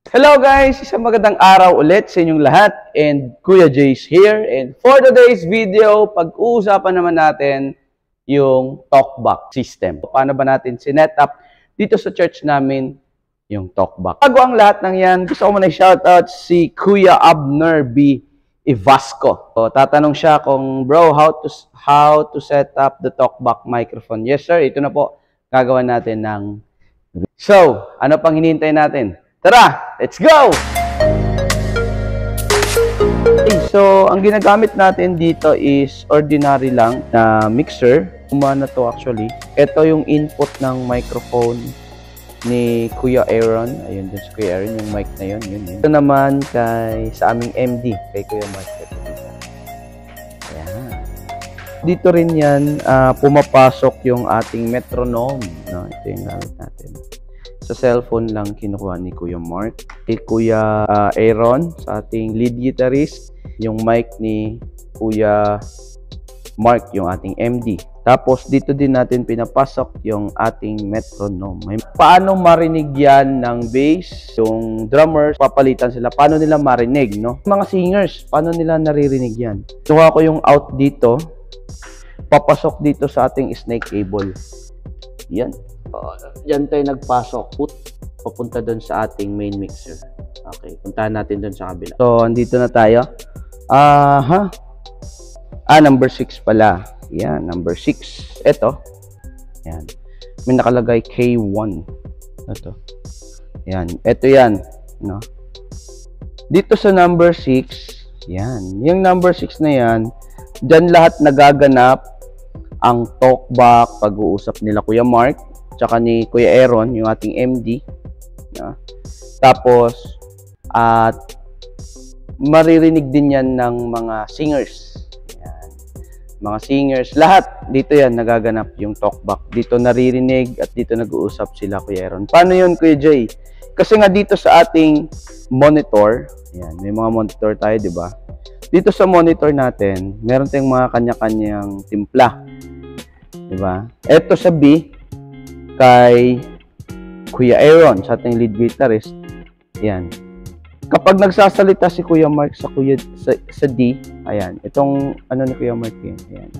Hello guys! Isang magandang araw ulit sa inyong lahat and Kuya Jay's here, and for today's video, pag-uusapan naman natin yung talkback system. Paano ba natin sinet up dito sa church namin yung talkback? Bago ang lahat ng yan, gusto ko muna i-shoutout si Kuya Abner B. Ivasco. So, tatanong siya kung, bro, how to set up the talkback microphone. Yes sir, ito na po gagawin natin ng... So, ano pang hinihintay natin? Tara, let's go! Okay, so, ang ginagamit natin dito is ordinary lang na mixer. Kumana to actually. Ito yung input ng microphone ni Kuya Aaron. Ayun din si Kuya Aaron, yung mic na yun. Ito naman sa aming MD, kay Kuya Mark. Ayan. Dito rin yan, pumapasok yung ating metronome. No? Ito yung gamit natin. Sa cellphone lang kinukuha ni Kuya Mark. Kay Kuya Aaron, sa ating lead guitarist. Yung mic ni Kuya Mark, yung ating MD. Tapos dito din natin pinapasok yung ating metronome. Paano marinig yan ng bass? Yung drummers, papalitan sila. Paano nila marinig, no? Mga singers, paano nila naririnig yan? Tuha ko yung out dito. Papasok dito sa ating snake cable. Yan. Yan tayo nagpasok. Papunta doon sa ating main mixer. Okay, puntahan natin doon sa kabila. So, andito na tayo. Number 6 pala. Yan, number 6. Ito. Yan. May nakalagay K1. Ito. Yan. Ito yan. No? Dito sa number 6, yan. Yung number 6 na yan, dyan lahat nagaganap ang talkback, pag-uusap nila Kuya Mark, tsaka ni Kuya Aaron, yung ating MD. No? Tapos, at maririnig din yan ng mga singers. Yan. Mga singers, lahat dito yan nagaganap yung talkback. Dito naririnig at dito nag-uusap sila Kuya Aaron. Paano yun Kuya Jay? Kasi nga dito sa ating monitor, yan, may mga monitor tayo, di ba? Dito sa monitor natin, meron tayong mga kanya-kanyang timpla. Di ba? Ito sa B, kay Kuya Aaron, sa ating lead guitarist. Yan. Kapag nagsasalita si Kuya Mark sa D, ayan, itong ano ni Kuya Mark yan. Ayan.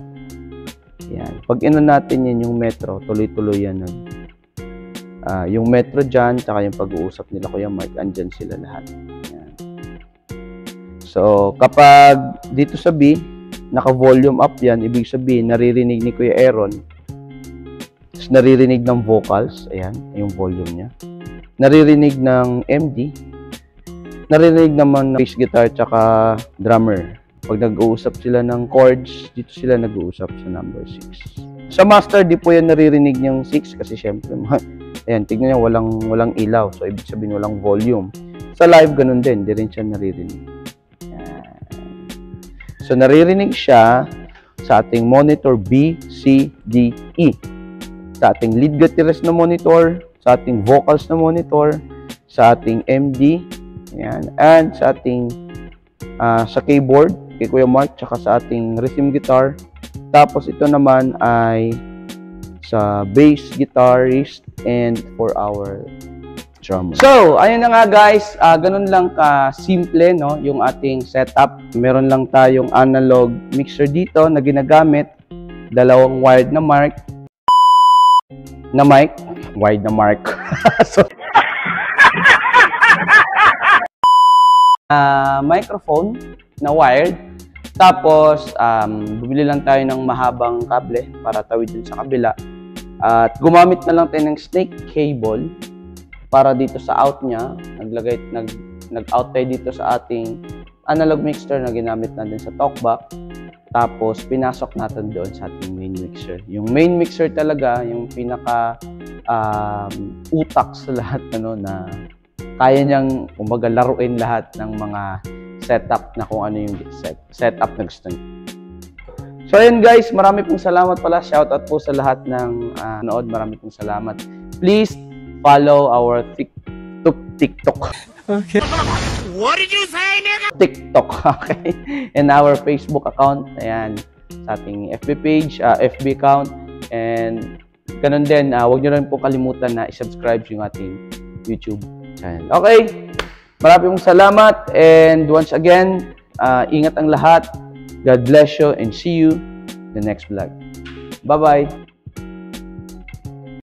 Ayan. Pag ino natin yan yung metro, tuloy-tuloy yan. Yung metro dyan, tsaka yung pag-uusap nila Kuya Mark, andyan sila lahat. Ayan. So, kapag dito sa B, naka-volume up yan, ibig sabihin, naririnig ni Kuya Aaron, naririnig ng vocals, ayan, yung volume niya. Naririnig ng MD, naririnig naman ng bass guitar tsaka drummer. Pag nag-uusap sila ng chords, dito sila nag-uusap sa number 6. Sa master, di po yan naririnig ng 6 kasi syempre, ayan, tignan niyo, walang ilaw. So, ibig sabihin, walang volume. Sa live, ganun din, di rin siya naririnig. Ayan. So, naririnig siya sa ating monitor B, C, D, E. Sa ating lead guitarist na monitor, sa ating vocals na monitor, sa ating MD, ayan, and sa ating sa keyboard, kay Kuya Mark, tsaka sa ating rhythm guitar. Tapos ito naman ay sa bass guitarist and for our drummer. So, ayun na nga guys, ganun lang ka-simple, no, yung ating setup. Meron lang tayong analog mixer dito na ginagamit, dalawang wired na mic, wired na mic. So, microphone na wired. Tapos, bumili lang tayo ng mahabang kable para tawid dun sa kabila. At gumamit na lang tayo ng snake cable para dito sa out niya. Nag-out tayo dito sa ating analog mixer na ginamit natin sa talkback. Tapos, pinasok natin doon sa ating main mixer. Yung main mixer talaga, yung pinaka utak sa lahat, ano, na kaya niyang, kumbaga, laruin lahat ng mga setup na kung ano yung setup na gusto niyo. So, ayun guys, marami pong salamat pala. Shoutout po sa lahat ng nood. Marami pong salamat. Please follow our TikTok. Okay. What did you say, nigga? TikTok, okay? And our Facebook account. Ayan. Sa ating FB page, FB account. And ganun din, huwag nyo rin po kalimutan na i-subscribe yung ating YouTube channel. Okay? Maraming salamat, and once again, ingat ang lahat. God bless you and see you in the next vlog. Bye-bye.